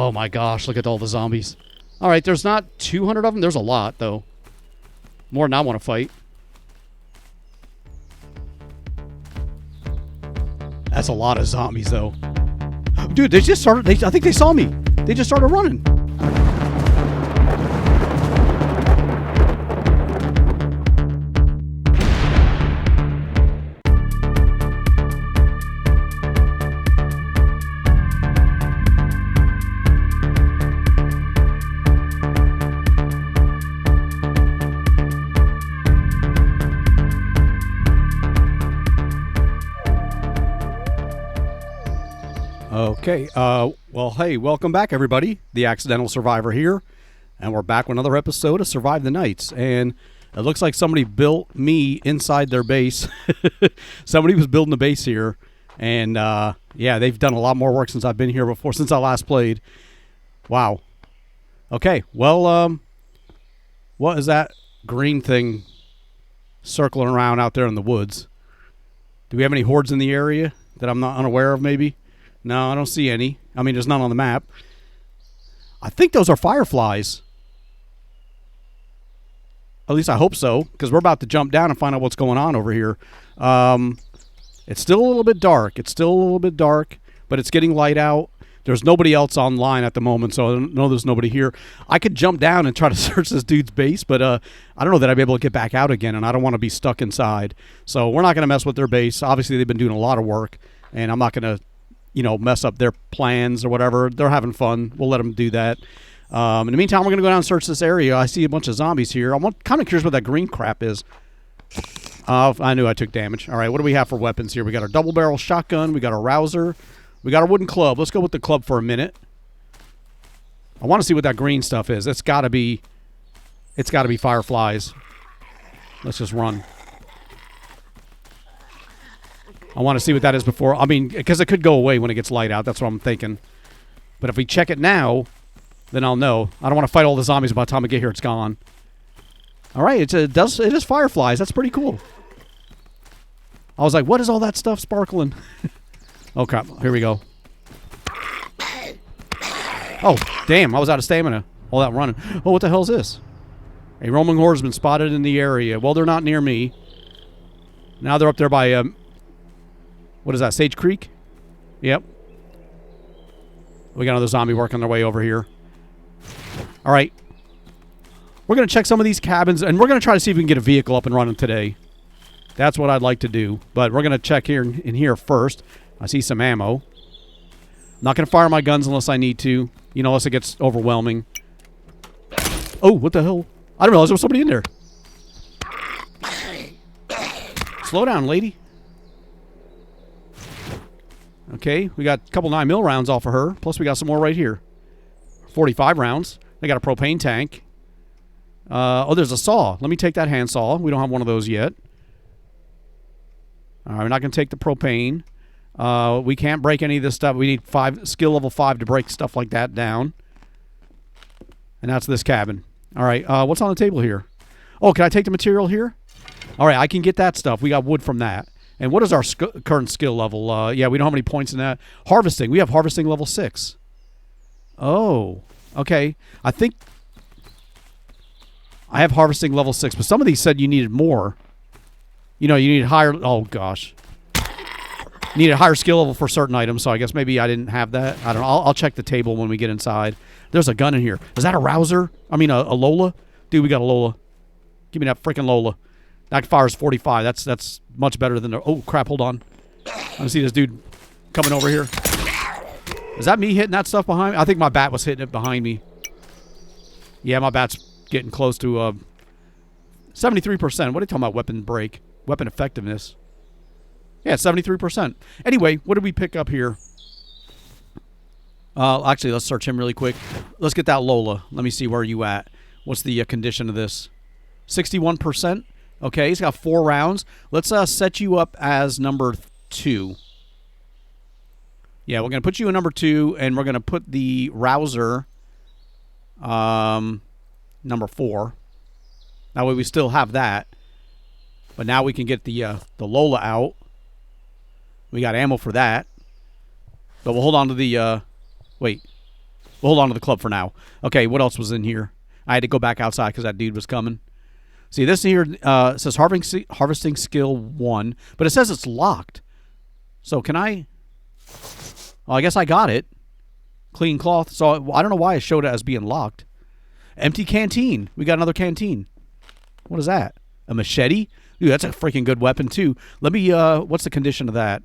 Oh my gosh, look at all the zombies. All right, there's not 200 of them. There's a lot, though. More than I want to fight. That's a lot of zombies, though. Dude, they just started... I think they saw me. They just started running. Okay, well, hey, welcome back, everybody. The Accidental Survivor here, and we're back with another episode of Survive the Nights, and it looks like somebody built me inside their base. Somebody was building a base here, and, yeah, they've done a lot more work since I've been here before, since I last played. Wow. Okay, well, what is that green thing circling around out there in the woods? Do we have any hordes in the area that I'm not unaware of, maybe? No, I don't see any. I mean, there's none on the map. I think those are fireflies. At least I hope so, because we're about to jump down and find out what's going on over here. It's still a little bit dark. It's still a little bit dark, but it's getting light out. There's nobody else online at the moment, so I know there's nobody here. I could jump down and try to search this dude's base, but I don't know that I'd be able to get back out again, and I don't want to be stuck inside. So we're not going to mess with their base. Obviously, they've been doing a lot of work, and I'm not going to mess up their plans or whatever. They're having fun. We'll let them do that. In the meantime, we're going to go down and search this area. I see a bunch of zombies here. I'm kind of curious what that green crap is. I knew I took damage. All right, what do we have for weapons here? We got our double barrel shotgun. We got our rouser. We got our wooden club. Let's go with the club for a minute. I want to see what that green stuff is. It's got to be fireflies. Let's just run. I want to see what that is before. I mean, because it could go away when it gets light out. That's what I'm thinking. But if we check it now, then I'll know. I don't want to fight all the zombies. By the time I get here, it's gone. All right, it is fireflies. That's pretty cool. I was like, what is all that stuff sparkling? Oh, crap. Here we go. Oh, damn. I was out of stamina. All that running. Oh, what the hell is this? A roaming horde has been spotted in the area. Well, they're not near me. Now they're up there by... what is that, Sage Creek? Yep. We got another zombie working their way over here. All right. We're going to check some of these cabins, and we're going to try to see if we can get a vehicle up and running today. That's what I'd like to do. But we're going to check here in here first. I see some ammo. I'm not going to fire my guns unless I need to. Unless it gets overwhelming. Oh, what the hell? I didn't realize there was somebody in there. Slow down, lady. Okay, we got a couple 9mm rounds off of her. Plus, we got some more right here. 45 rounds. They got a propane tank. Oh, there's a saw. Let me take that hand saw. We don't have one of those yet. All right, we're not going to take the propane. We can't break any of this stuff. We need skill level 5 to break stuff like that down. And that's this cabin. All right, what's on the table here? Oh, can I take the material here? All right, I can get that stuff. We got wood from that. And what is our current skill level? Yeah, we don't have any points in that. Harvesting. We have harvesting level 6. Oh, okay. I think I have harvesting level 6, but some of these said you needed more. You needed higher... Oh, gosh. Needed a higher skill level for certain items, so I guess maybe I didn't have that. I don't know. I'll check the table when we get inside. There's a gun in here. Is that a rouser? I mean, a Lola? Dude, we got a Lola. Give me that freaking Lola. That fires 45. That's much better than... Oh, crap. Hold on. I see this dude coming over here. Is that me hitting that stuff behind me? I think my bat was hitting it behind me. Yeah, my bat's getting close to 73%. What are you talking about? Weapon break. Weapon effectiveness. Yeah, 73%. Anyway, what did we pick up here? Actually, let's search him really quick. Let's get that Lola. Let me see where you at. What's the condition of this? 61%. Okay, he's got 4 rounds. Let's set you up as number 2. Yeah, we're going to put you in number 2, and we're going to put the rouser number 4. That way we still have that. But now we can get the Lola out. We got ammo for that. But we'll hold on to the... wait. We'll hold on to the club for now. Okay, what else was in here? I had to go back outside because that dude was coming. See, this here says harvesting skill 1, but it says it's locked. So can I? Well, I guess I got it. Clean cloth. So I don't know why it showed it as being locked. Empty canteen. We got another canteen. What is that? A machete? Dude, that's a freaking good weapon too. Let me. What's the condition of that?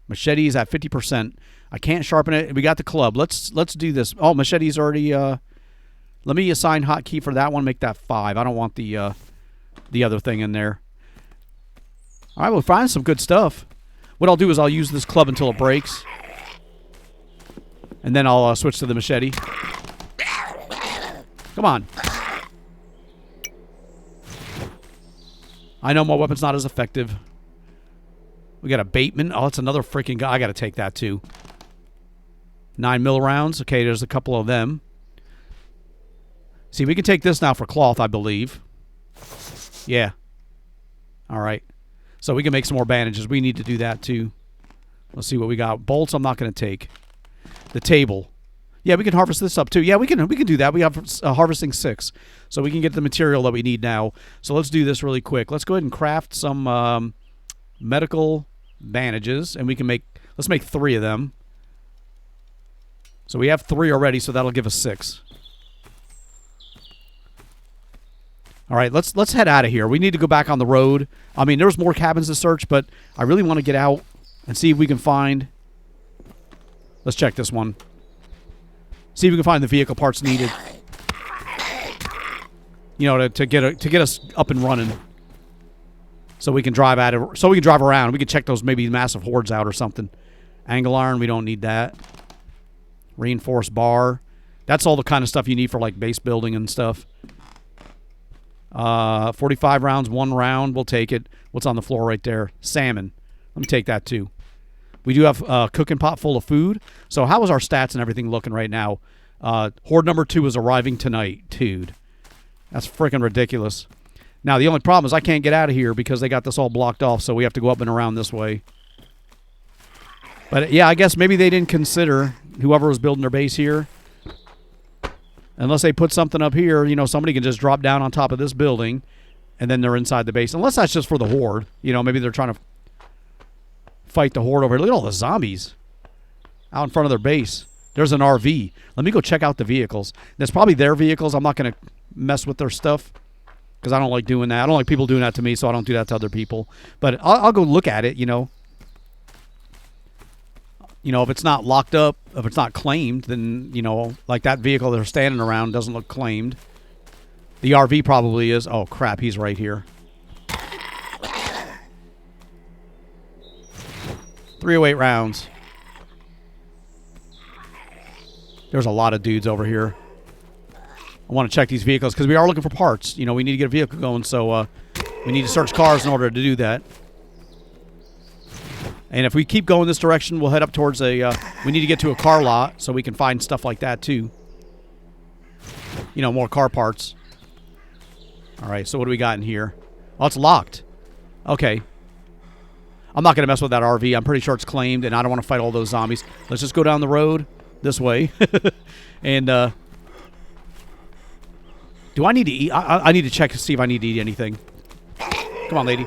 Machete is at 50%. I can't sharpen it. We got the club. Let's do this. Oh, machete's already. Let me assign hotkey for that one. Make that 5. I don't want the other thing in there. All right, we'll find some good stuff. What I'll do is I'll use this club until it breaks, and then I'll switch to the machete. Come on. I know my weapon's not as effective. We got a Bateman. Oh, that's another freaking guy. I got to take that too. 9mm rounds. Okay, there's a couple of them. See, we can take this now for cloth, I believe. Yeah. All right. So we can make some more bandages. We need to do that too. Let's see what we got. Bolts I'm not going to take. The table. Yeah, we can harvest this up too. Yeah, we can do that. We have harvesting 6. So we can get the material that we need now. So let's do this really quick. Let's go ahead and craft some medical bandages, and we can let's make 3 of them. So we have 3 already, so that'll give us 6. All right, let's head out of here. We need to go back on the road. I mean, there's more cabins to search, but I really want to get out and see if we can find. Let's check this one. See if we can find the vehicle parts needed. You know, to get us up and running, so we can drive at it. So we can drive around. We can check those maybe massive hordes out or something. Angle iron, we don't need that. Reinforced bar. That's all the kind of stuff you need for like base building and stuff. 45 rounds, 1 round. We'll take it. What's on the floor right there? Salmon. Let me take that too. We do have a cooking pot full of food. So how is our stats and everything looking right now? Horde number 2 is arriving tonight. Dude, that's freaking ridiculous. Now, the only problem is I can't get out of here because they got this all blocked off, so we have to go up and around this way. But, yeah, I guess maybe they didn't consider whoever was building their base here. Unless they put something up here, you know, somebody can just drop down on top of this building, and then they're inside the base. Unless that's just for the horde. You know, maybe they're trying to fight the horde over here. Look at all the zombies out in front of their base. There's an RV. Let me go check out the vehicles. That's probably their vehicles. I'm not going to mess with their stuff because I don't like doing that. I don't like people doing that to me, so I don't do that to other people. But I'll go look at it, you know. You know, if it's not locked up, if it's not claimed, then, you know, like that vehicle they're standing around doesn't look claimed. The RV probably is. Oh, crap, he's right here. 308 rounds. There's a lot of dudes over here. I want to check these vehicles because we are looking for parts. You know, we need to get a vehicle going, so we need to search cars in order to do that. And if we keep going this direction, we'll head up towards a... we need to get to a car lot so we can find stuff like that, too. You know, more car parts. All right, so what do we got in here? Oh, it's locked. Okay. I'm not going to mess with that RV. I'm pretty sure it's claimed, and I don't want to fight all those zombies. Let's just go down the road this way. And, do I need to eat? I need to check to see if I need to eat anything. Come on, lady.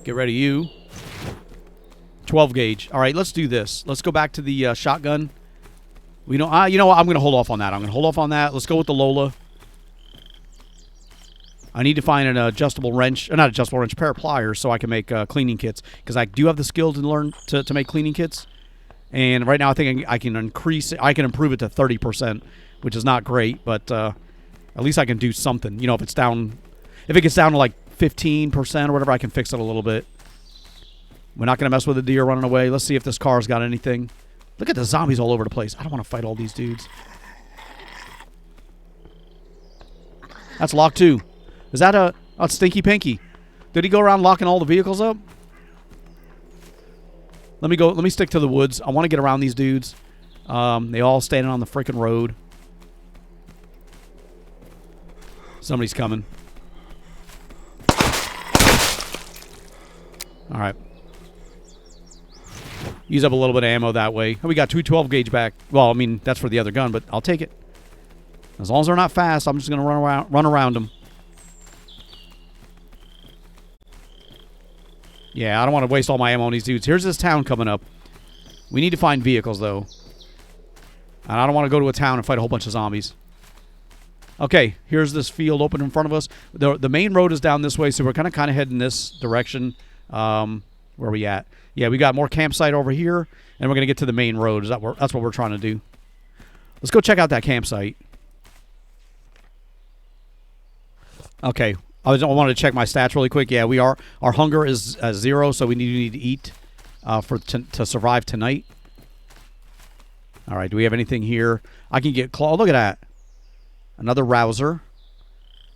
Get ready, you. 12 gauge. All right, let's do this. Let's go back to the shotgun. We don't. You know what? I'm going to hold off on that. I'm going to hold off on that. Let's go with the Lola. I need to find an adjustable wrench, not adjustable wrench, pair of pliers, so I can make cleaning kits because I do have the skill to learn to make cleaning kits. And right now, I think I can increase it. I can improve it to 30%, which is not great, but at least I can do something. You know, if it's down, if it gets down to like 15% or whatever, I can fix it a little bit. We're not going to mess with the deer running away. Let's see if this car's got anything. Look at the zombies all over the place. I don't want to fight all these dudes. That's locked too. Is that a Stinky Pinky? Did he go around locking all the vehicles up? Let me stick to the woods. I want to get around these dudes. They all standing on the freaking road. Somebody's coming. All right. Use up a little bit of ammo that way. We got 2 12 gauge back. Well, I mean, that's for the other gun, but I'll take it. As long as they're not fast, I'm just going to run around them. Yeah, I don't want to waste all my ammo on these dudes. Here's this town coming up. We need to find vehicles, though. And I don't want to go to a town and fight a whole bunch of zombies. Okay, here's this field open in front of us. The main road is down this way, so we're kind of heading this direction. Where are we at? Yeah, we got more campsite over here, and we're going to get to the main road. That's what we're trying to do. Let's go check out that campsite. Okay, I wanted to check my stats really quick. Yeah, our hunger is 0, so we need to eat to survive tonight. All right, do we have anything here? I can get claw. Look at that. Another rouser.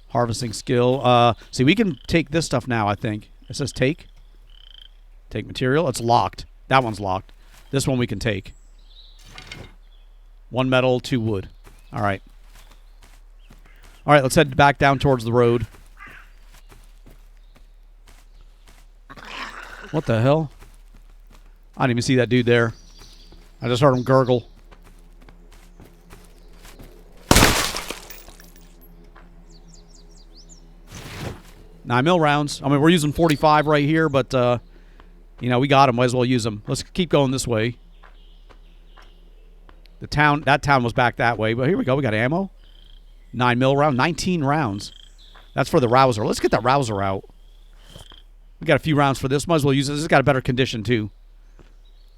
Harvesting skill. See, we can take this stuff now, I think. It says take. Take material. It's locked. That one's locked. This one we can take. 1 metal, 2 wood. All right. All right, let's head back down towards the road. What the hell? I didn't even see that dude there. I just heard him gurgle. Nine mil rounds. I mean, we're using 45 right here, but, you know, we got them. Might as well use them. Let's keep going this way. That town was back that way, but here we go. We got ammo. 9 mil round. 19 rounds. That's for the rouser. Let's get that rouser out. We got a few rounds for this. Might as well use this. This has got a better condition, too.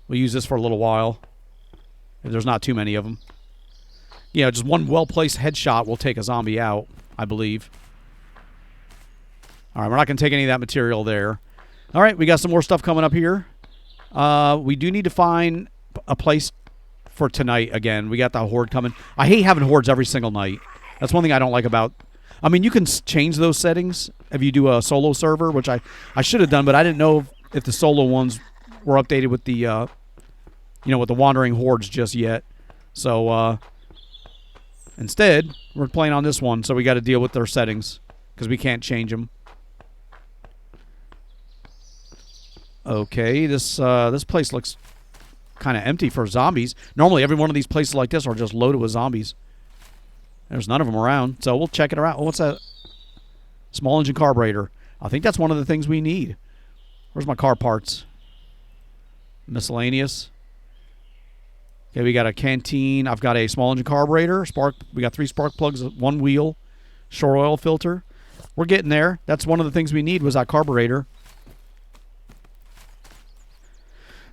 We'll use this for a little while. If there's not too many of them. Yeah, just one well-placed headshot will take a zombie out, I believe. All right, we're not going to take any of that material there. All right, we got some more stuff coming up here. We do need to find a place for tonight again. We got the horde coming. I hate having hordes every single night. That's one thing I don't like about... I mean, you can change those settings if you do a solo server, which I should have done, but I didn't know if the solo ones were updated with the, you know, with the wandering hordes just yet. So, instead, we're playing on this one, so we got to deal with their settings because we can't change them. Okay, this place looks kind of empty for zombies. Normally, every one of these places like this are just loaded with zombies. There's none of them around, so we'll check it out. Oh, what's that? Small engine carburetor. I think that's one of the things we need. Where's my car parts? Miscellaneous. Okay, we got a canteen. I've got a small engine carburetor. We got 3 spark plugs, 1 wheel, shore oil filter. We're getting there. That's one of the things we need was that carburetor.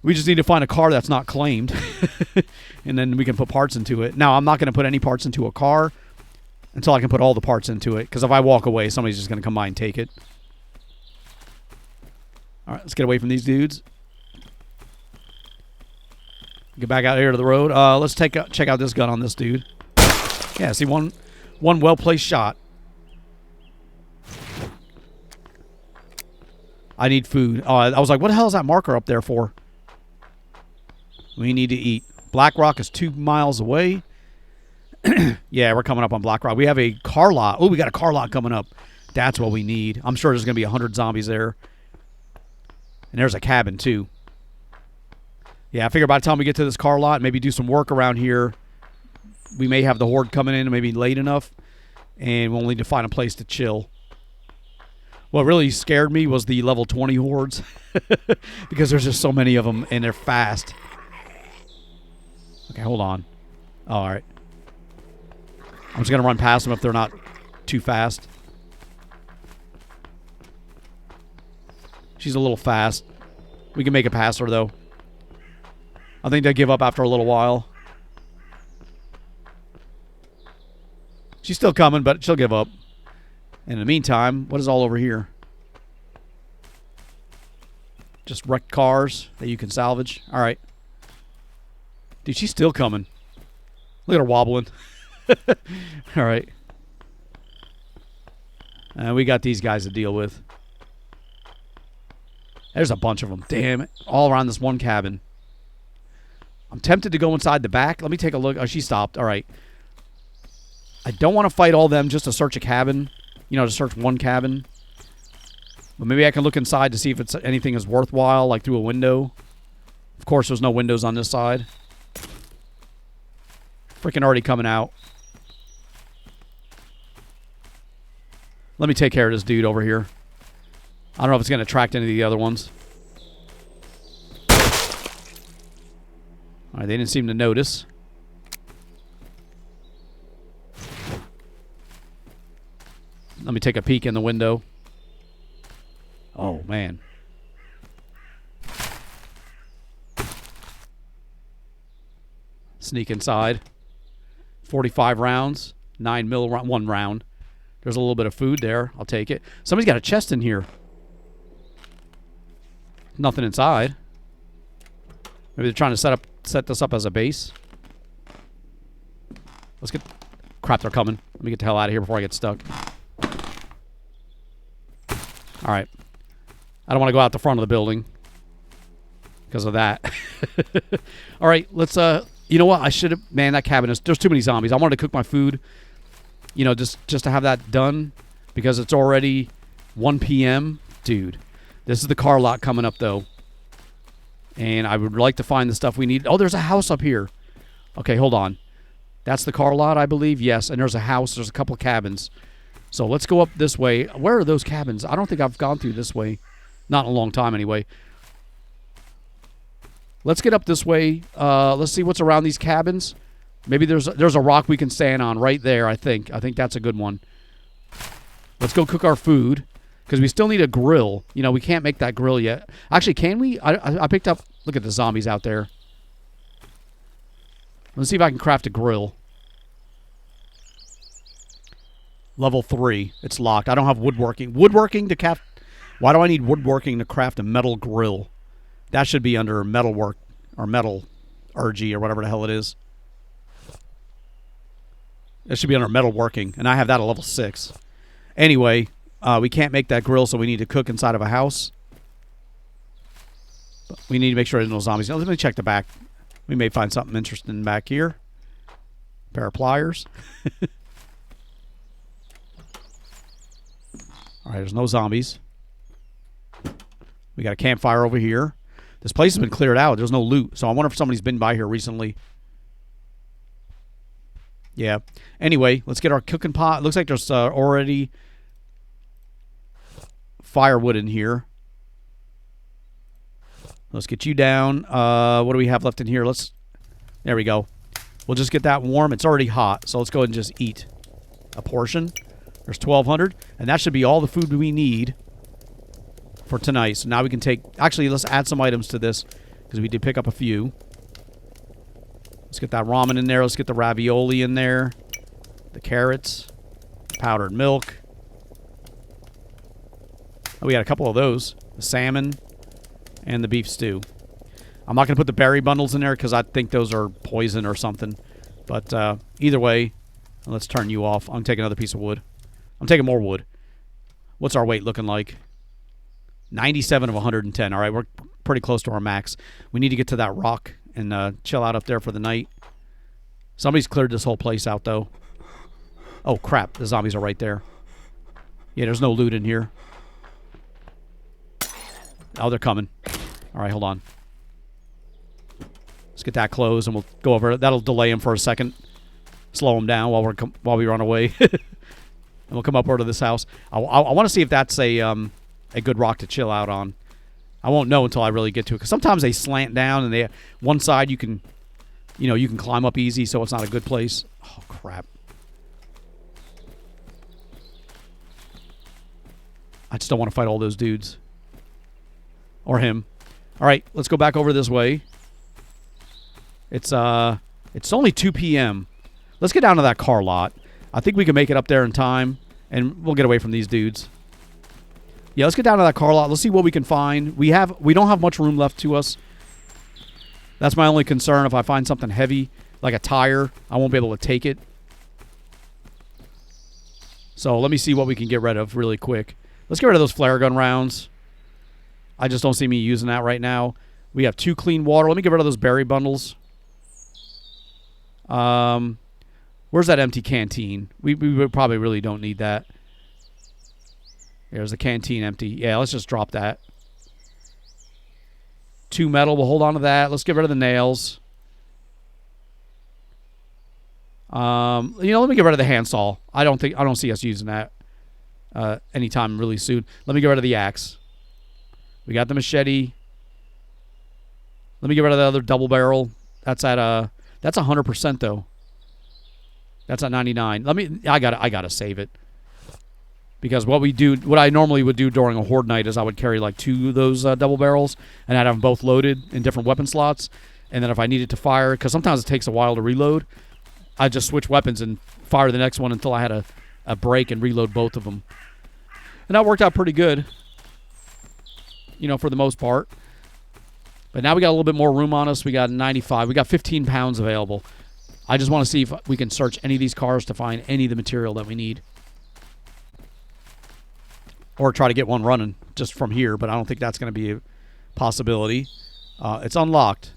We just need to find a car that's not claimed, and then we can put parts into it. Now, I'm not going to put any parts into a car until I can put all the parts into it, because if I walk away, somebody's just going to come by and take it. All right, let's get away from these dudes. Get back out here to the road. Let's check out this gun on this dude. Yeah, see, one well-placed shot. I need food. Oh, I was like, what the hell is that marker up there for? We need to eat. Black Rock is 2 miles away. Yeah, we're coming up on Black Rock. We have a car lot. Oh, we got a car lot coming up. That's what we need. I'm sure there's going to be 100 zombies there. And there's a cabin, too. Yeah, I figure by the time we get to this car lot, maybe do some work around here, we may have the horde coming in maybe late enough, and we'll need to find a place to chill. What really scared me was the level 20 hordes, because there's just so many of them, and they're fast. Okay, hold on. Oh, all right. I'm just going to run past them if they're not too fast. She's a little fast. We can make it past her, though. I think they give up after a little while. She's still coming, but she'll give up. In the meantime, what is all over here? Just wrecked cars that you can salvage. All right. Dude, she's still coming. Look at her wobbling. All right. And we got these guys to deal with. There's a bunch of them. Damn it. All around this one cabin. I'm tempted to go inside the back. Let me take a look. Oh, she stopped. All right. I don't want to fight all them just to search a cabin. You know, to search one cabin. But maybe I can look inside to see if anything is worthwhile, like through a window. Of course, there's no windows on this side. Freaking already coming out. Let me take care of this dude over here. I don't know if it's going to attract any of the other ones. All right, they didn't seem to notice. Let me take a peek in the window. Oh, man. Sneak inside. 45 rounds. 9 mil, 1 round. There's a little bit of food there. I'll take it. Somebody's got a chest in here. Nothing inside. Maybe they're trying to set this up as a base. Let's get... Crap, they're coming. Let me get the hell out of here before I get stuck. All right. I don't want to go out the front of the building because of that. All right, let's... You know what? I should have... Man, that cabin is... There's too many zombies. I wanted to cook my food. You know, just to have that done because it's already 1 p.m. Dude, this is the car lot coming up, though. And I would like to find the stuff we need. Oh, there's a house up here. Okay, hold on. That's the car lot, I believe. Yes, and there's a house. There's a couple cabins. So let's go up this way. Where are those cabins? I don't think I've gone through this way. Not in a long time, anyway. Let's get up this way. Let's see what's around these cabins. Maybe there's a rock we can stand on right there, I think. I think that's a good one. Let's go cook our food because we still need a grill. You know, we can't make that grill yet. Actually, can we? I picked up... Look at the zombies out there. Let's see if I can craft a grill. Level 3. It's locked. I don't have woodworking. Woodworking to craft... Why do I need woodworking to craft a metal grill? That should be under metalwork or metal RG or whatever the hell it is. It should be under metalworking, and I have that at level 6. Anyway, we can't make that grill, so we need to cook inside of a house. But we need to make sure there's no zombies. Now, let me check the back. We may find something interesting back here. Pair of pliers. All right, there's no zombies. We got a campfire over here. This place has been cleared out. There's no loot, so I wonder if somebody's been by here recently. Yeah. Anyway, let's get our cooking pot. Looks like there's already firewood in here. Let's get you down. What do we have left in here? There we go. We'll just get that warm. It's already hot, so let's go ahead and just eat a portion. There's 1,200, and that should be all the food we need for tonight. So now we can take... Actually, let's add some items to this because we did pick up a few. Let's get that ramen in there. Let's get the ravioli in there. The carrots. Powdered milk. Oh, we got a couple of those. The salmon and the beef stew. I'm not going to put the berry bundles in there because I think those are poison or something. But either way, let's turn you off. I'm taking another piece of wood. I'm taking more wood. What's our weight looking like? 97 of 110. All right, we're pretty close to our max. We need to get to that rock and chill out up there for the night. Somebody's cleared this whole place out, though. Oh, crap. The zombies are right there. Yeah, there's no loot in here. Oh, they're coming. All right, hold on. Let's get that closed, and we'll go over it. That'll delay him for a second. Slow him down while we run away. And we'll come up over to this house. I want to see if that's a good rock to chill out on. I won't know until I really get to it. Because sometimes they slant down, and one side you can climb up easy, so it's not a good place. Oh, crap. I just don't want to fight all those dudes. Or him. All right, let's go back over this way. It's only 2 p.m. Let's get down to that car lot. I think we can make it up there in time, and we'll get away from these dudes. Yeah, let's get down to that car lot. Let's see what we can find. We don't have much room left to us. That's my only concern. If I find something heavy, like a tire, I won't be able to take it. So let me see what we can get rid of really quick. Let's get rid of those flare gun rounds. I just don't see me using that right now. We have 2 clean water. Let me get rid of those berry bundles. Where's that empty canteen? We probably really don't need that. There's the canteen empty. Yeah, let's just drop that. 2 metal. We'll hold on to that. Let's get rid of the nails. Let me get rid of the handsaw. I don't see us using that anytime really soon. Let me get rid of the axe. We got the machete. Let me get rid of the other double barrel. That's at that's 100% though. That's at 99. I gotta save it. Because what I normally would do during a horde night is I would carry like 2 of those double barrels, and I'd have them both loaded in different weapon slots. And then if I needed to fire, because sometimes it takes a while to reload, I'd just switch weapons and fire the next one until I had a break and reload both of them. And that worked out pretty good, for the most part. But now we got a little bit more room on us. We got 95. We got 15 pounds available. I just want to see if we can search any of these cars to find any of the material that we need. Or try to get one running just from here, but I don't think that's going to be a possibility. It's unlocked.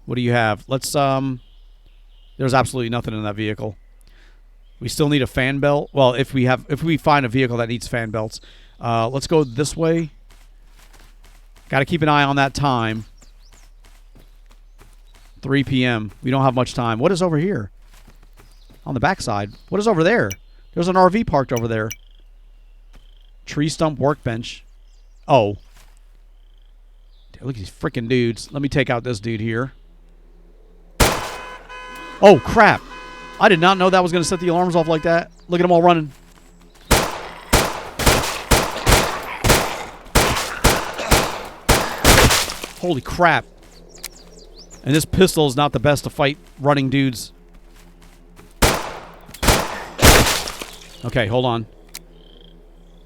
What do you have? Let's, there's absolutely nothing in that vehicle. We still need a fan belt. Well, if we find a vehicle that needs fan belts. Let's go this way. Got to keep an eye on that time. 3 p.m. We don't have much time. What is over here? On the backside. What is over there? There's an RV parked over there. Tree stump workbench. Oh. Dude, look at these freaking dudes. Let me take out this dude here. Oh, crap. I did not know that was going to set the alarms off like that. Look at them all running. Holy crap. And this pistol is not the best to fight running dudes. Okay, hold on.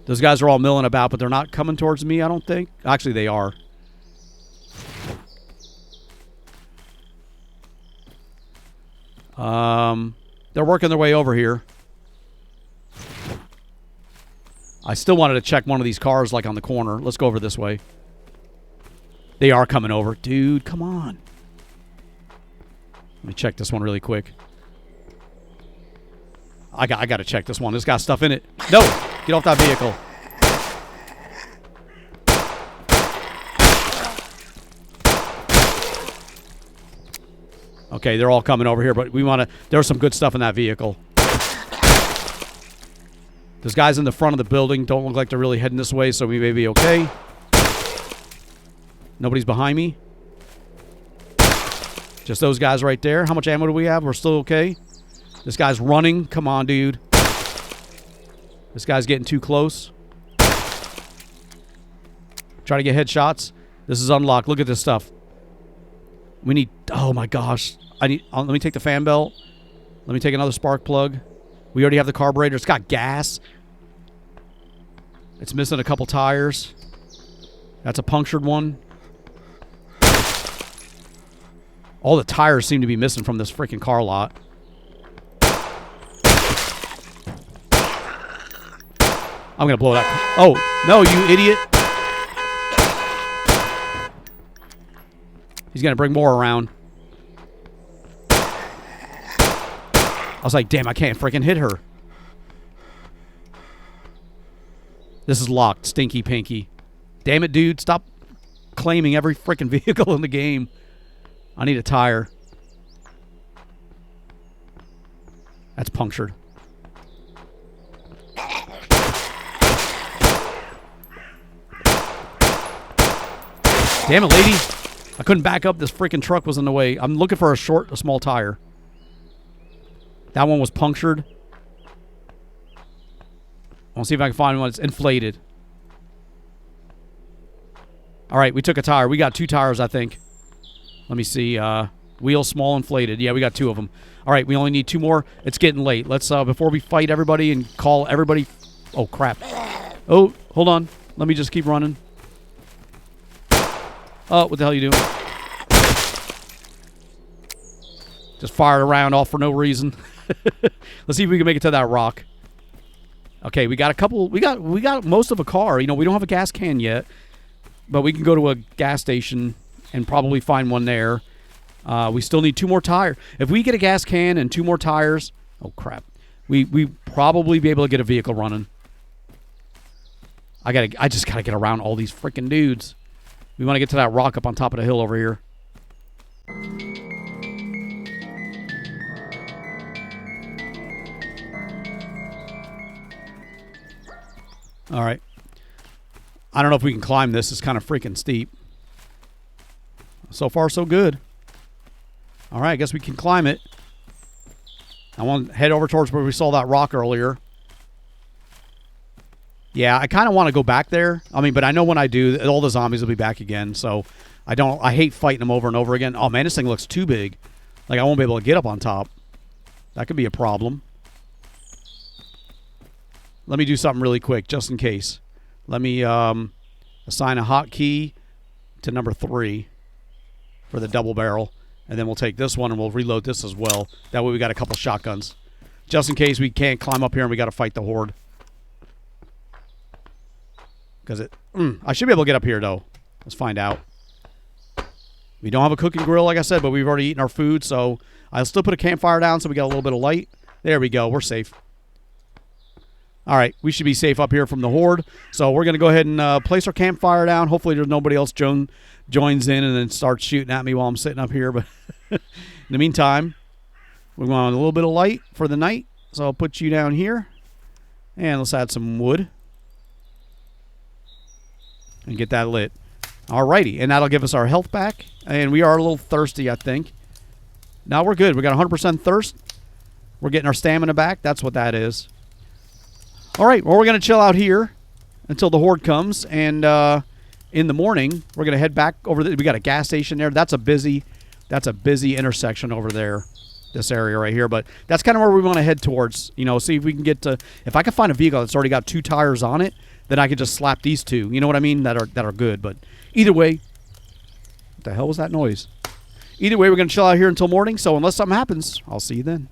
Those guys are all milling about, but they're not coming towards me, I don't think. Actually, they are. They're working their way over here. I still wanted to check one of these cars, like on the corner. Let's go over this way. They are coming over. Dude, come on. Let me check this one really quick. I got to check this one. This got stuff in it. No! Get off that vehicle. Okay, they're all coming over here, but we want to... There's some good stuff in that vehicle. Those guys in the front of the building don't look like they're really heading this way, so we may be okay. Nobody's behind me. Just those guys right there. How much ammo do we have? We're still okay. This guy's running. Come on, dude. This guy's getting too close. Try to get headshots. This is unlocked. Look at this stuff. We need... Oh, my gosh. Let me take the fan belt. Let me take another spark plug. We already have the carburetor. It's got gas. It's missing a couple tires. That's a punctured one. All the tires seem to be missing from this freaking car lot. I'm going to blow that. Oh, no, you idiot. He's going to bring more around. I was like, damn, I can't freaking hit her. This is locked. Stinky Pinky. Damn it, dude. Stop claiming every freaking vehicle in the game. I need a tire. That's punctured. Damn it, lady. I couldn't back up. This freaking truck was in the way. I'm looking for a small tire. That one was punctured. I'll see if I can find one that's inflated. All right, we took a tire. We got 2 tires, I think. Let me see. Wheel small inflated. Yeah, we got 2 of them. All right, we only need 2 more. It's getting late. Let's, before we fight everybody and call everybody... Oh, crap. Oh, hold on. Let me just keep running. Oh, what the hell are you doing? Just fired around all for no reason. Let's see if we can make it to that rock. Okay, we got a couple... We got most of a car. You know, we don't have a gas can yet. But we can go to a gas station and probably find one there. We still need 2 more tires. If we get a gas can and 2 more tires... Oh, crap. We probably be able to get a vehicle running. I just gotta get around all these freaking dudes. We want to get to that rock up on top of the hill over here. All right. I don't know if we can climb this. It's kind of freaking steep. So far, so good. All right, I guess we can climb it. I want to head over towards where we saw that rock earlier. Yeah, I kind of want to go back there. I mean, but I know when I do, all the zombies will be back again. So I hate fighting them over and over again. Oh, man, this thing looks too big. Like, I won't be able to get up on top. That could be a problem. Let me do something really quick, just in case. Let me assign a hotkey to number 3 for the double barrel. And then we'll take this one and we'll reload this as well. That way we got a couple shotguns. Just in case we can't climb up here and we got to fight the horde. Because I should be able to get up here, though. Let's find out. We don't have a cooking grill, like I said, but we've already eaten our food. So I'll still put a campfire down so we got a little bit of light. There we go. We're safe. All right, we should be safe up here from the horde. So we're going to go ahead and place our campfire down. Hopefully there's nobody else joins in and then starts shooting at me while I'm sitting up here. But in the meantime, we want a little bit of light for the night. So I'll put you down here. And let's add some wood. And get that lit. All righty, and that'll give us our health back. And we are a little thirsty, I think. Now we're good. We got 100% thirst. We're getting our stamina back. That's what that is. All right, well, we're going to chill out here until the horde comes. And in the morning, we're going to head back over there. We got a gas station there. That's a busy intersection over there, this area right here. But that's kind of where we want to head towards. You know, see if we can get to... If I can find a vehicle that's already got 2 tires on it, then I could just slap these 2. You know what I mean? That are good. But either way... What the hell was that noise? Either way, we're going to chill out here until morning. So unless something happens, I'll see you then.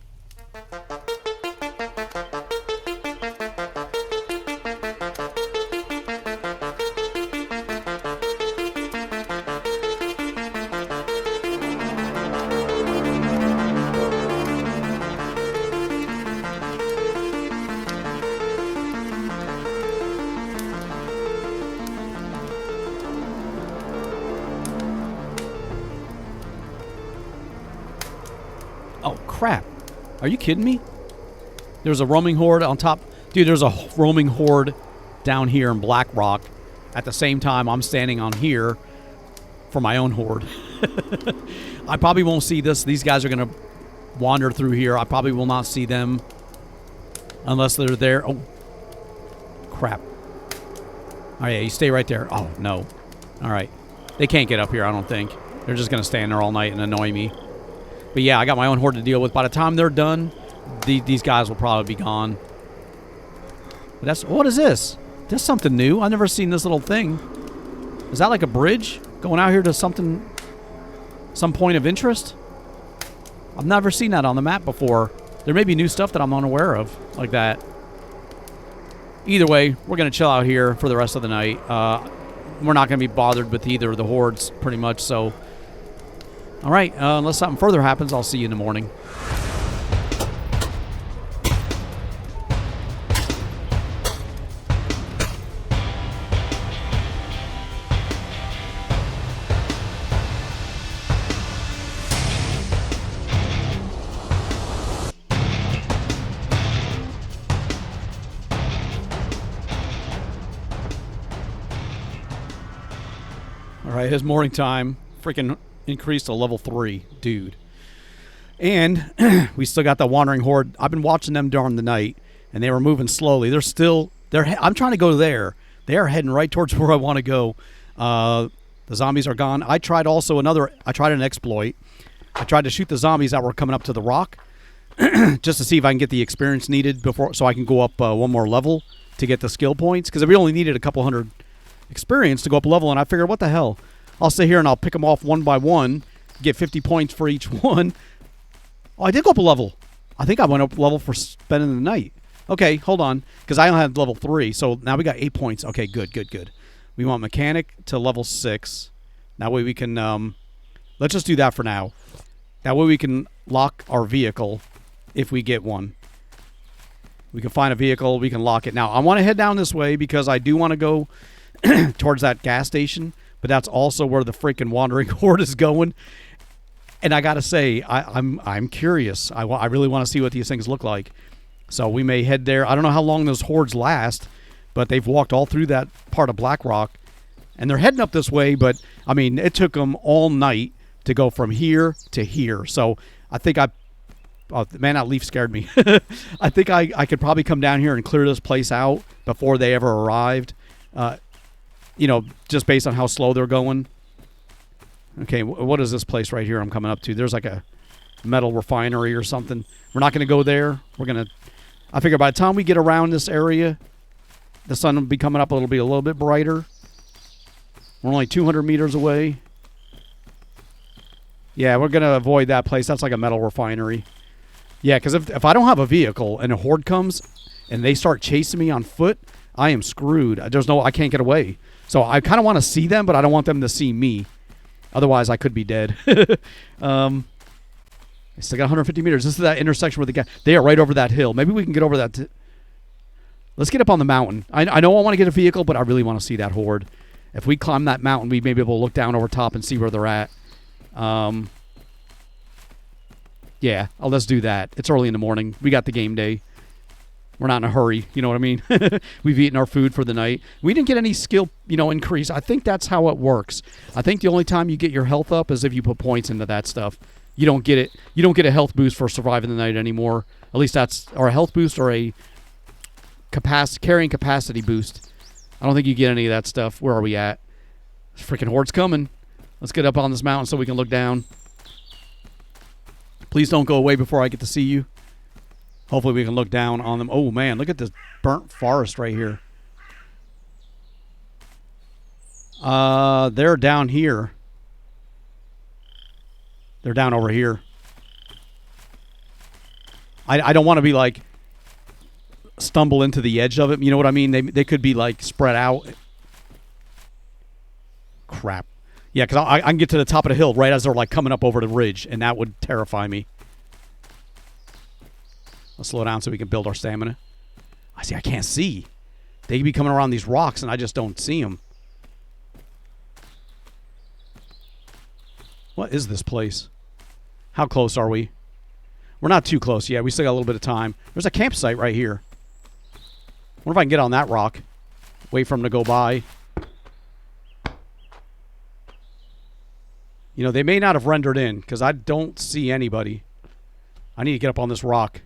Oh, crap. Are you kidding me? There's a roaming horde on top. Dude, there's a roaming horde down here in Black Rock. At the same time, I'm standing on here for my own horde. I probably won't see this. These guys are going to wander through here. I probably will not see them unless they're there. Oh, crap. Oh, yeah, you stay right there. Oh, no. All right. They can't get up here, I don't think. They're just going to stand there all night and annoy me. But yeah, I got my own horde to deal with. By the time they're done, these guys will probably be gone. But what is this? This is something new. I've never seen this little thing. Is that like a bridge going out here to some point of interest? I've never seen that on the map before. There may be new stuff that I'm unaware of like that. Either way, we're going to chill out here for the rest of the night. We're not going to be bothered with either of the hordes pretty much, so... All right, unless something further happens, I'll see you in the morning. All right, it's morning time. Freaking... increased to level 3, dude. And we still got the wandering horde. I've been watching them during the night, and they were moving slowly. I'm trying to go there. They are heading right towards where I want to go. The zombies are gone. I tried an exploit. I tried to shoot the zombies that were coming up to the rock just to see if I can get the experience needed so I can go up one more level to get the skill points, because we only needed a couple hundred experience to go up a level, and I figured, what the hell? I'll sit here and I'll pick them off one by one, get 50 points for each one. Oh, I did go up a level. I think I went up a level for spending the night. Okay, hold on, because I only have level 3, so now we got 8 points. Okay, good. We want mechanic to level 6. That way we can, let's just do that for now. That way we can lock our vehicle if we get one. We can find a vehicle, we can lock it. Now, I want to head down this way because I do want to go towards that gas station. but that's also where the freaking wandering horde is going. And I gotta say, I'm curious. I really want to see what these things look like. So we may head there. I don't know how long those hordes last, but they've walked all through that part of Blackrock, and they're heading up this way. But I mean, it took them all night to go from here to here. So I think man, that leaf scared me. I think I could probably come down here and clear this place out before they ever arrived. You know, just based on how slow they're going. Okay, what is this place right here I'm coming up to? There's like a metal refinery or something. We're not going to go there. I figure by the time we get around this area, the sun will be coming up. It'll be a little bit brighter. We're only 200 meters away. Yeah, we're going to avoid that place. That's like a metal refinery. Yeah, because if I don't have a vehicle and a horde comes and they start chasing me on foot, I am screwed. I can't get away. So I kind of want to see them, but I don't want them to see me. Otherwise, I could be dead. I still got 150 meters. This is that intersection where they are right over that hill. Maybe we can get over that. Let's get up on the mountain. I know I want to get a vehicle, but I really want to see that horde. If we climb that mountain, we may be able to look down over top and see where they're at. Yeah, let's do that. It's early in the morning. We got the game day. We're not in a hurry. You know what I mean? We've eaten our food for the night. We didn't get any skill, increase. I think that's how it works. I think the only time you get your health up is if you put points into that stuff. You don't get it. You don't get a health boost for surviving the night anymore. At least or a health boost or a carrying capacity boost. I don't think you get any of that stuff. Where are we at? Freaking horde's coming. Let's get up on this mountain so we can look down. Please don't go away before I get to see you. Hopefully we can look down on them. Oh, man, look at this burnt forest right here. They're down here. They're down over here. I don't want to be, like, stumble into the edge of it. You know what I mean? They could be, like, spread out. Crap. Yeah, because I can get to the top of the hill right as they're, like, coming up over the ridge, and that would terrify me. Let's slow down so we can build our stamina. I can't see. They could be coming around these rocks, and I just don't see them. What is this place? How close are we? We're not too close yet. We still got a little bit of time. There's a campsite right here. Wonder if I can get on that rock. Wait for them to go by. They may not have rendered in, because I don't see anybody. I need to get up on this rock.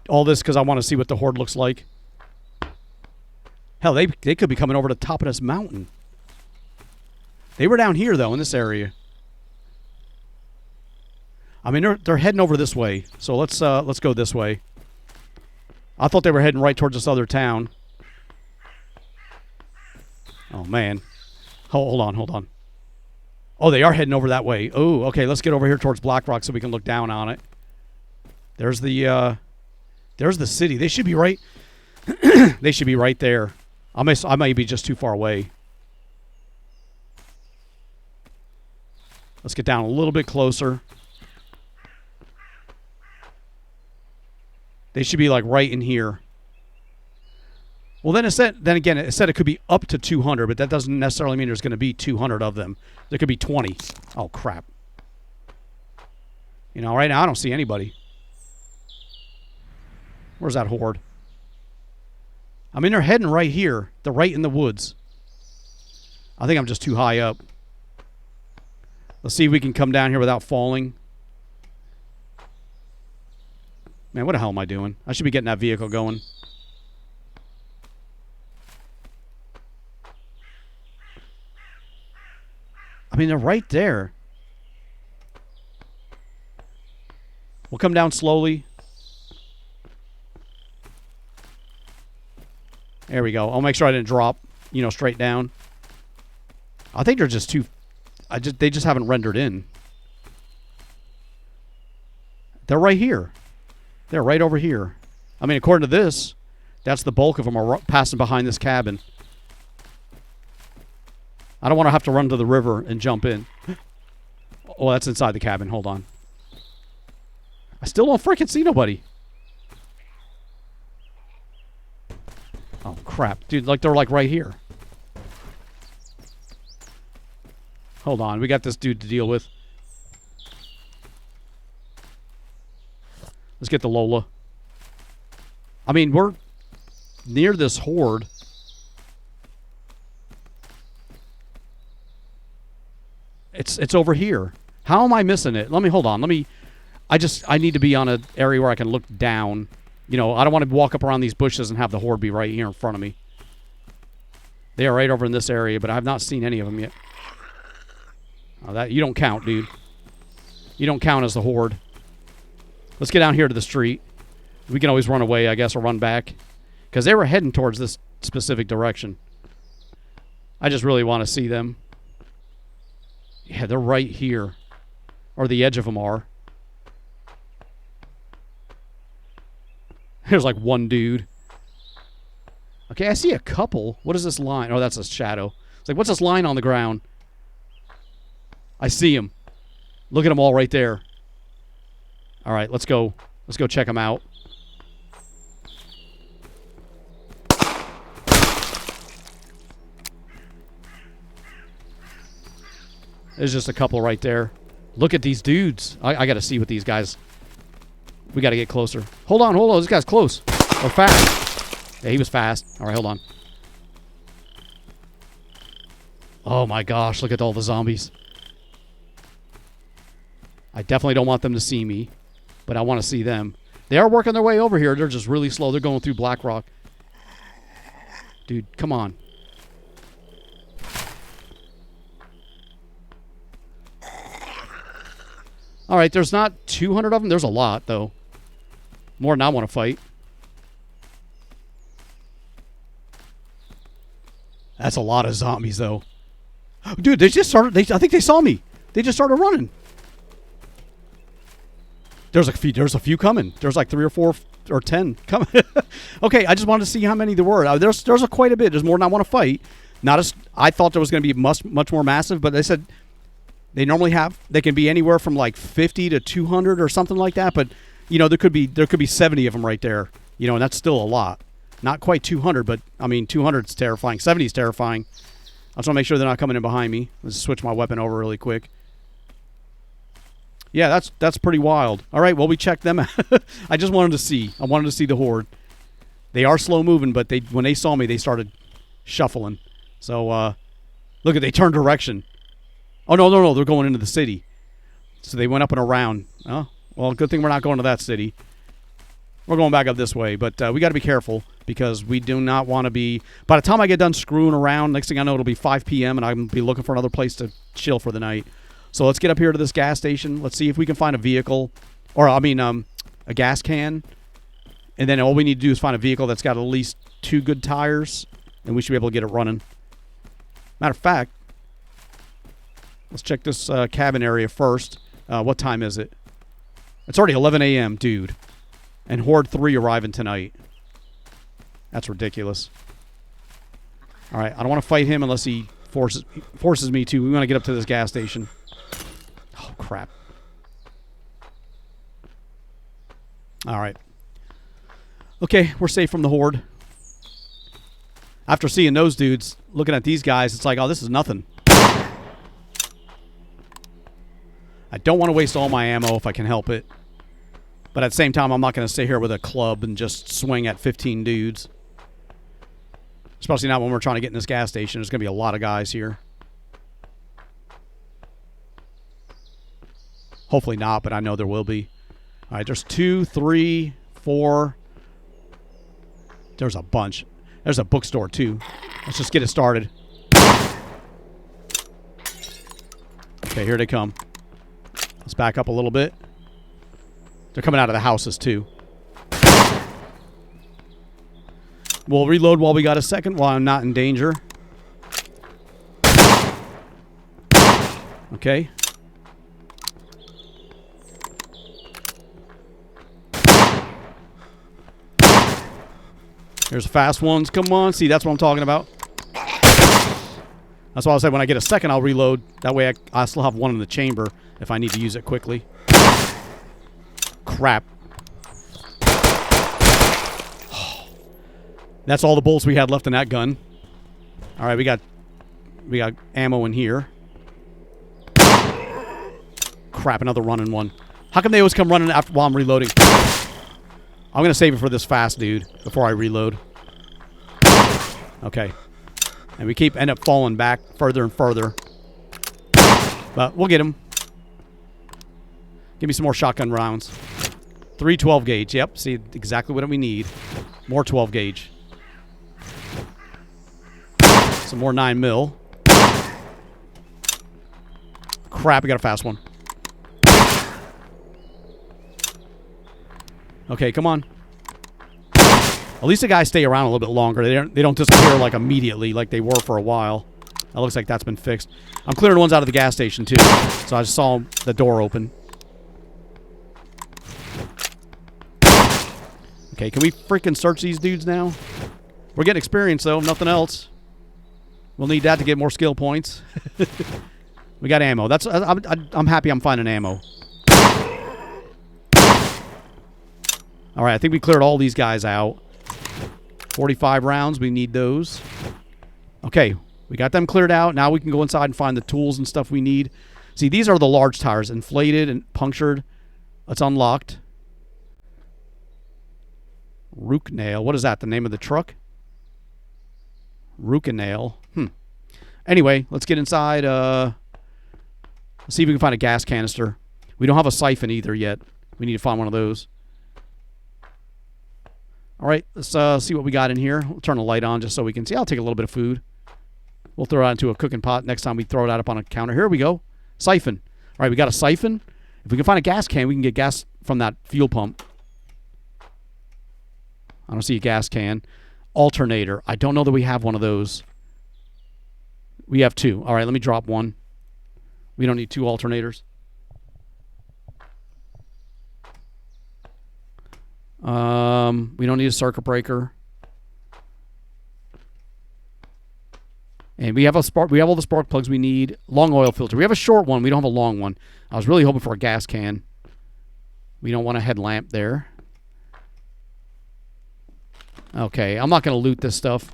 All this because I want to see what the horde looks like. Hell, they could be coming over the top of this mountain. They were down here, though, in this area. I mean, they're heading over this way. So let's go this way. I thought they were heading right towards this other town. Oh, man. Hold on. Oh, they are heading over that way. Oh, okay, let's get over here towards Blackrock so we can look down on it. There's the city. They should be right. They should be right there. I might be just too far away. Let's get down a little bit closer. They should be like right in here. Well, then it said it could be up to 200, but that doesn't necessarily mean there's going to be 200 of them. There could be 20. Oh, crap. Right now I don't see anybody. Where's that horde? I mean, they're heading right here. They're right in the woods. I think I'm just too high up. Let's see if we can come down here without falling. Man, what the hell am I doing? I should be getting that vehicle going. I mean, they're right there. We'll come down slowly. There we go. I'll make sure I didn't drop, straight down. I think they're just too... they just haven't rendered in. They're right here. They're right over here. I mean, according to this, that's the bulk of them are passing behind this cabin. I don't want to have to run to the river and jump in. Oh, that's inside the cabin. Hold on. I still don't freaking see nobody. Oh, crap. Dude, they're right here. Hold on. We got this dude to deal with. Let's get the Lola. I mean, we're near this horde. It's over here. How am I missing it? Hold on. I need to be on an area where I can look down. You know, I don't want to walk up around these bushes and have the horde be right here in front of me. They are right over in this area, but I have not seen any of them yet. Oh, that you don't count, dude. You don't count as the horde. Let's get down here to the street. We can always run away, I guess, or run back. Because they were heading towards this specific direction. I just really want to see them. Yeah, they're right here. Or the edge of them are. There's like one dude. Okay, I see a couple. What is this line? Oh, that's a shadow. It's like, what's this line on the ground? I see him. Look at them all right there. All right, let's go. Let's go check them out. There's just a couple right there. Look at these dudes. I got to see what these guys... We got to get closer. Hold on. This guy's close. Or fast. Yeah, he was fast. All right, hold on. Oh, my gosh. Look at all the zombies. I definitely don't want them to see me, but I want to see them. They are working their way over here. They're just really slow. They're going through Black Rock. Dude, come on. All right, there's not 200 of them. There's a lot, though. More than I want to fight. That's a lot of zombies, though. Dude, they just started... I think they saw me. They just started running. There's a few coming. There's like 3 or 4 or 10 coming. Okay, I just wanted to see how many there were. There's quite a bit. There's more than I want to fight. Not as... I thought there was going to be much more massive, but they said... They normally have, they can be anywhere from like 50 to 200 or something like that. But, you know, there could be 70 of them right there, you know, and that's still a lot. Not quite 200, but I mean, 200 is terrifying. 70 is terrifying. I just want to make sure they're not coming in behind me. Let's switch my weapon over really quick. Yeah, that's pretty wild. All right, well, we checked them out. I just wanted to see. I wanted to see the horde. They are slow moving, but when they saw me, they started shuffling. So, look, they turned direction. Oh, no, they're going into the city. So they went up and around. Oh, well, good thing we're not going to that city. We're going back up this way, but we got to be careful because we do not want to be... By the time I get done screwing around, next thing I know, it'll be 5 p.m. and I'm going to be looking for another place to chill for the night. So let's get up here to this gas station. Let's see if we can find a vehicle, or I mean a gas can. And then all we need to do is find a vehicle that's got at least 2 good tires, and we should be able to get it running. Matter of fact, let's check this cabin area first. What time is it? It's already 11 a.m., dude. And Horde 3 arriving tonight. That's ridiculous. All right, I don't want to fight him unless he forces me to. We want to get up to this gas station. Oh, crap. All right. Okay, we're safe from the Horde. After seeing those dudes, looking at these guys, it's like, oh, this is nothing. I don't want to waste all my ammo if I can help it. But at the same time, I'm not going to sit here with a club and just swing at 15 dudes. Especially not when we're trying to get in this gas station. There's going to be a lot of guys here. Hopefully not, but I know there will be. All right, there's 2, 3, 4. There's a bunch. There's a bookstore, too. Let's just get it started. Okay, here they come. Let's back up a little bit. They're coming out of the houses, too. We'll reload while we got a second, while I'm not in danger. Okay. There's fast ones. Come on. See, that's what I'm talking about. That's why I said when I get a second, I'll reload. That way I still have one in the chamber if I need to use it quickly. Crap. That's all the bullets we had left in that gun. All right, we got ammo in here. crap, another running one. How come they always come running after while I'm reloading? I'm going to save it for this fast, dude, before I reload. Okay. And we end up falling back further and further. But we'll get him. Give me some more shotgun rounds. 3 12 gauge. Yep, see exactly what we need. More 12 gauge. Some more 9 mil. Crap, we got a fast one. Okay, come on. At least the guys stay around a little bit longer. They don't disappear like immediately like they were for a while. That looks like that's been fixed. I'm clearing the ones out of the gas station too. So I just saw the door open. Okay, can we freaking search these dudes now? We're getting experience though, nothing else. We'll need that to get more skill points. We got ammo. I'm happy I'm finding ammo. All right, I think we cleared all these guys out. 45 rounds, we need those. Okay, we got them cleared out. Now we can go inside and find the tools and stuff we need. See, these are the large tires, inflated and punctured. It's unlocked. Rook nail. What is that? The name of the truck? Rook nail. Anyway, let's get inside. Let's see if we can find a gas canister. We don't have a siphon either yet. We need to find one of those. All right, let's see what we got in here. We'll turn the light on just so we can see. I'll take a little bit of food. We'll throw it out into a cooking pot next time we throw it out up on a counter. Here we go. Siphon. All right, we got a siphon. If we can find a gas can, we can get gas from that fuel pump. I don't see a gas can. Alternator. I don't know that we have one of those. We have 2. All right, let me drop one. We don't need 2 alternators. We don't need a circuit breaker. And we have all the spark plugs we need. Long oil filter. We have a short one. We don't have a long one. I was really hoping for a gas can. We don't want a headlamp there. Okay, I'm not going to loot this stuff.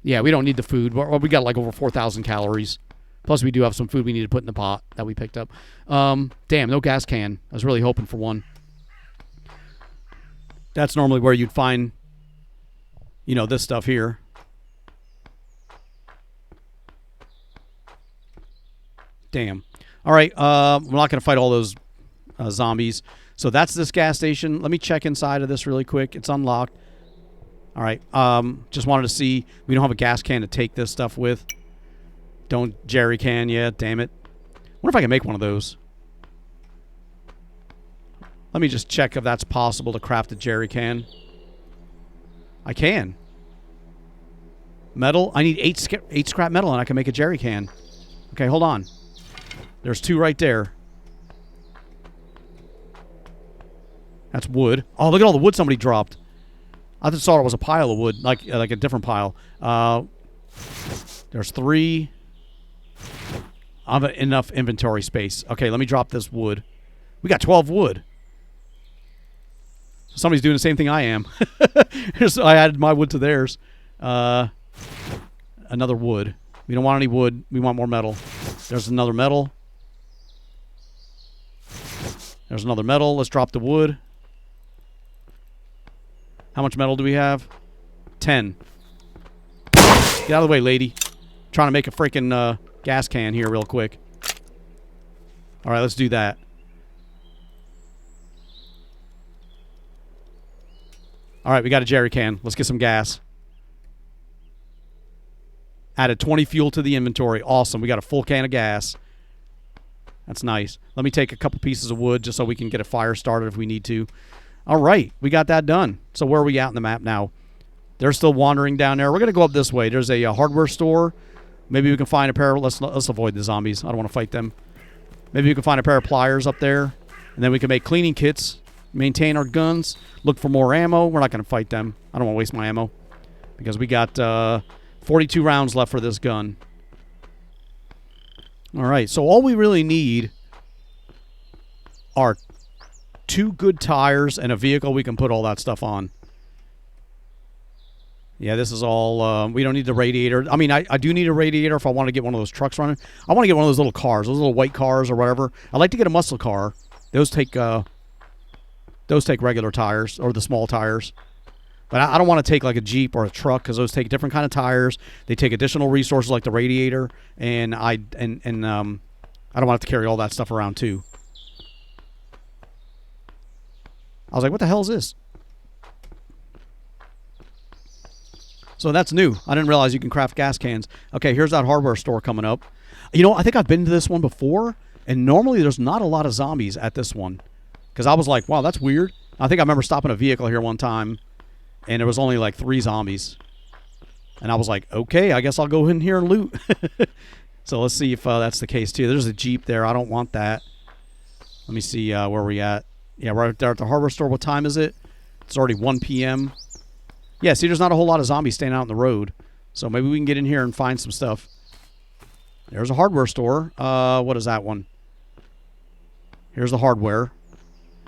Yeah, we don't need the food. We got like over 4,000 calories. Plus, we do have some food we need to put in the pot that we picked up. Damn, no gas can. I was really hoping for one. That's normally where you'd find, you know, this stuff here. Damn. All right, we're not going to fight all those zombies. So that's this gas station. Let me check inside of this really quick. It's unlocked. All right, just wanted to see. We don't have a gas can to take this stuff with. Don't jerry can yet, damn it. Wonder if I can make one of those. Let me just check if that's possible to craft a jerry can. I can. Metal. I need 8 scrap metal and I can make a jerry can. Okay, hold on. There's 2 right there. That's wood. Oh, look at all the wood somebody dropped. I just thought it was a pile of wood, like a different pile. There's 3. I have enough inventory space. Okay, let me drop this wood. We got 12 wood. Somebody's doing the same thing I am. I added my wood to theirs. Another wood. We don't want any wood. We want more metal. There's another metal. There's another metal. Let's drop the wood. How much metal do we have? 10. Get out of the way, lady. I'm trying to make a freaking gas can here real quick. All right, let's do that. All right, we got a jerry can. Let's get some gas. Added 20 fuel to the inventory. Awesome. We got a full can of gas. That's nice. Let me take a couple pieces of wood just so we can get a fire started if we need to. All right, we got that done. So where are we at in the map now? They're still wandering down there. We're going to go up this way. There's a hardware store. Maybe we can find a pair of... Let's avoid the zombies. I don't want to fight them. Maybe we can find a pair of pliers up there. And then we can make cleaning kits. Maintain our guns. Look for more ammo. We're not going to fight them. I don't want to waste my ammo. Because we got 42 rounds left for this gun. All right, so all we really need are 2 good tires and a vehicle we can put all that stuff on. Yeah, this is all, we don't need the radiator. I mean, I do need a radiator if I want to get one of those trucks running. I want to get one of those little cars, those little white cars or whatever. I'd like to get a muscle car. Those take regular tires or the small tires. But I don't want to take like a Jeep or a truck because those take different kind of tires. They take additional resources like the radiator, and I don't want to have to carry all that stuff around too. I was like, what the hell is this? So that's new. I didn't realize you can craft gas cans. Okay, here's that hardware store coming up. You know, I think I've been to this one before, and normally there's not a lot of zombies at this one. Because I was like, wow, that's weird. I think I remember stopping a vehicle here one time, and there was only like 3 zombies. And I was like, okay, I guess I'll go in here and loot. So let's see if that's the case too. There's a Jeep there. I don't want that. Let me see where we at. Yeah, right there at the hardware store. What time is it? It's already 1 p.m. Yeah, see, there's not a whole lot of zombies staying out in the road. So maybe we can get in here and find some stuff. There's a hardware store. What is that one? Here's the hardware.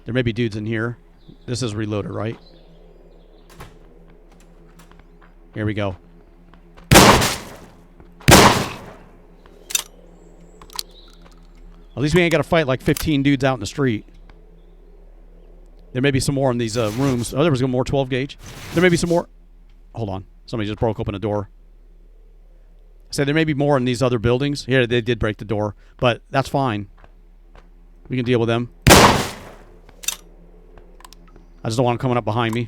There may be dudes in here. This is reloaded, right? Here we go. At least we ain't got to fight like 15 dudes out in the street. There may be some more in these rooms. Oh, there was more 12 gauge. There may be some more. Hold on. Somebody just broke open a door. I said there may be more in these other buildings. Here, they did break the door, but that's fine. We can deal with them. I just don't want them coming up behind me.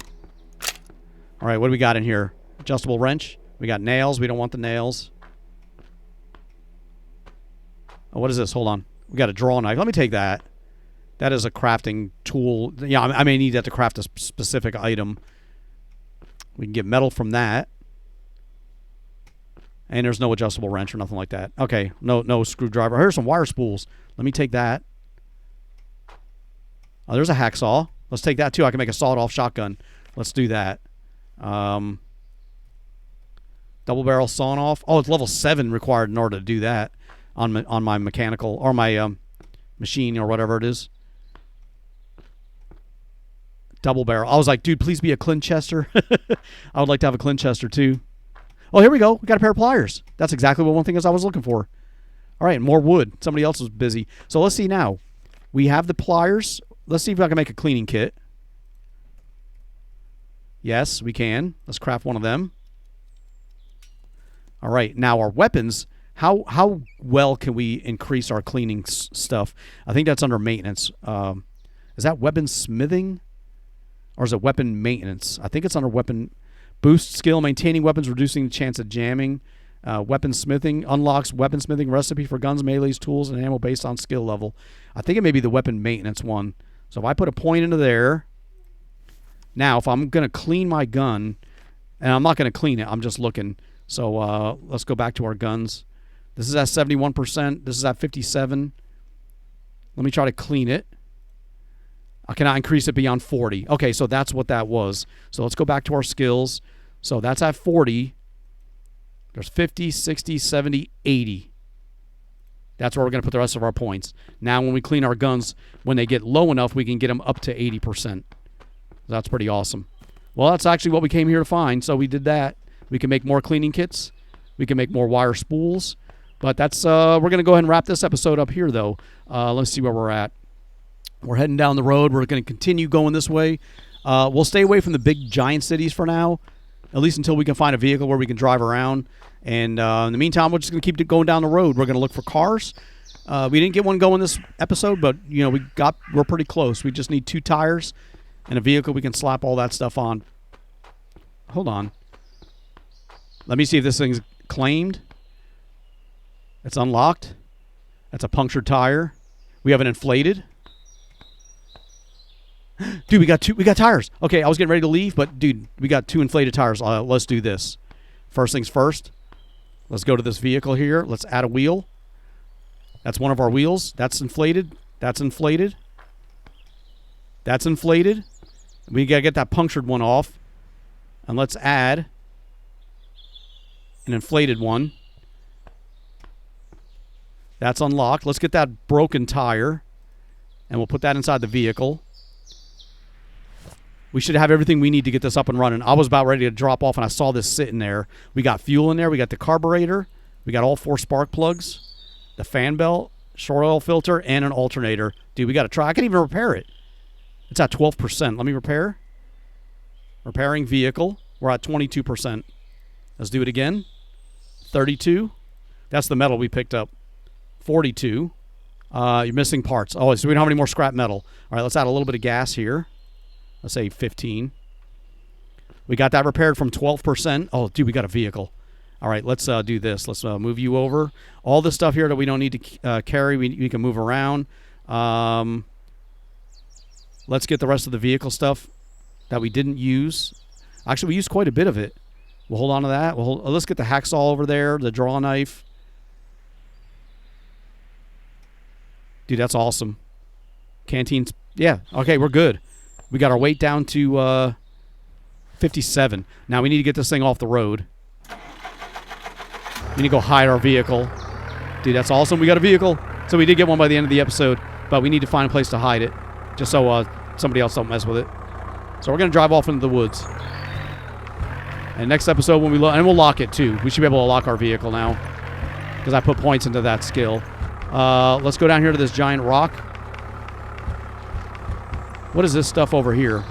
All right, what do we got in here? Adjustable wrench. We got nails. We don't want the nails. Oh, what is this? Hold on. We got a draw knife. Let me take that. That is a crafting tool. Yeah, I may need that to craft a specific item. We can get metal from that. And there's no adjustable wrench or nothing like that. Okay, no screwdriver. Here's some wire spools. Let me take that. Oh, there's a hacksaw. Let's take that too. I can make a sawed-off shotgun. Let's do that. Double barrel sawn off. Oh, it's level 7 required in order to do that on my mechanical or my machine or whatever it is. Double barrel. I was like, dude, please be a Clinchester. I would like to have a Clinchester too. Oh, here we go. We got a pair of pliers. That's exactly what one thing is I was looking for. All right, more wood. Somebody else was busy. So let's see now. We have the pliers. Let's see if I can make a cleaning kit. Yes, we can. Let's craft one of them. All right, now our weapons. How well can we increase our cleaning stuff? I think that's under maintenance. Is that weapon smithing? Or is it weapon maintenance? I think it's under weapon boost skill, maintaining weapons, reducing the chance of jamming. Weapon smithing unlocks weapon smithing recipe for guns, melees, tools, and ammo based on skill level. I think it may be the weapon maintenance one. So if I put a point into there, now if I'm going to clean my gun, and I'm not going to clean it, I'm just looking. So let's go back to our guns. This is at 71%. This is at 57. Let me try to clean it. I cannot increase it beyond 40. Okay, so that's what that was. So let's go back to our skills. So that's at 40. There's 50, 60, 70, 80. That's where we're going to put the rest of our points. Now when we clean our guns, when they get low enough, we can get them up to 80%. That's pretty awesome. Well, that's actually what we came here to find, so we did that. We can make more cleaning kits. We can make more wire spools. But that's we're going to go ahead and wrap this episode up here, though. Let's see where we're at. We're heading down the road. We're going to continue going this way. We'll stay away from the big giant cities for now, at least until we can find a vehicle where we can drive around. And in the meantime, we're just going to keep going down the road. We're going to look for cars. We didn't get one going this episode, but you know we're pretty close. We just need 2 tires and a vehicle we can slap all that stuff on. Hold on. Let me see if this thing's claimed. It's unlocked. That's a punctured tire. We have an inflated. Dude, we got tires. Okay, I was getting ready to leave, but dude, we got 2 inflated tires. Let's do this. First things first. Let's go to this vehicle here. Let's add a wheel. That's one of our wheels. That's inflated. That's inflated. That's inflated. We got to get that punctured one off. And let's add an inflated one. That's unlocked. Let's get that broken tire. And we'll put that inside the vehicle. We should have everything we need to get this up and running. I was about ready to drop off, and I saw this sitting there. We got fuel in there. We got the carburetor. We got all 4 spark plugs, the fan belt, short oil filter, and an alternator. Dude, we got to try. I can even repair it. It's at 12%. Let me repair. Repairing vehicle. We're at 22%. Let's do it again. 32. That's the metal we picked up. 42. You're missing parts. Oh, so we don't have any more scrap metal. All right, let's add a little bit of gas here. Let's say 15. We got that repaired from 12%. Oh, dude, we got a vehicle. All right, let's do this. Let's move you over. All the stuff here that we don't need to carry, we can move around. Let's get the rest of the vehicle stuff that we didn't use. Actually, we used quite a bit of it. We'll hold on to that. Let's get the hacksaw over there, the draw knife. Dude, that's awesome. Canteens. Yeah, okay, we're good. We got our weight down to 57. Now we need to get this thing off the road. We need to go hide our vehicle. Dude, that's awesome. We got a vehicle. So we did get one by the end of the episode, but we need to find a place to hide it, just so somebody else don't mess with it. So we're going to drive off into the woods. And next episode, when we and we'll lock it too. We should be able to lock our vehicle now, because I put points into that skill. Let's go down here to this giant rock. What is this stuff over here?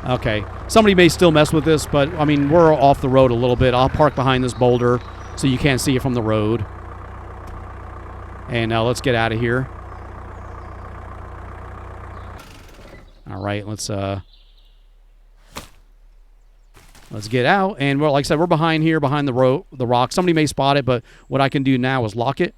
Okay. Somebody may still mess with this, but, I mean, we're off the road a little bit. I'll park behind this boulder so you can't see it from the road. And let's get out of here. All right, let's get out. And, well, like I said, we're behind here, behind the rock. Somebody may spot it, but what I can do now is lock it.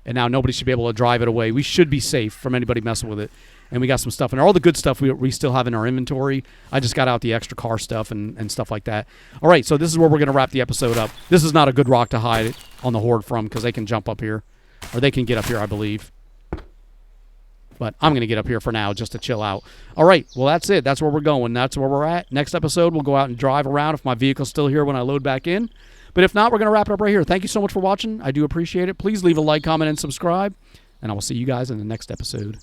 And now nobody should be able to drive it away. We should be safe from anybody messing with it. And we got some stuff in there. All the good stuff we still have in our inventory. I just got out the extra car stuff and stuff like that. All right, so this is where we're going to wrap the episode up. This is not a good rock to hide it on the horde from, because they can jump up here. Or they can get up here, I believe. But I'm going to get up here for now just to chill out. All right, well, that's it. That's where we're going. That's where we're at. Next episode, we'll go out and drive around if my vehicle's still here when I load back in. But if not, we're going to wrap it up right here. Thank you so much for watching. I do appreciate it. Please leave a like, comment, and subscribe. And I will see you guys in the next episode.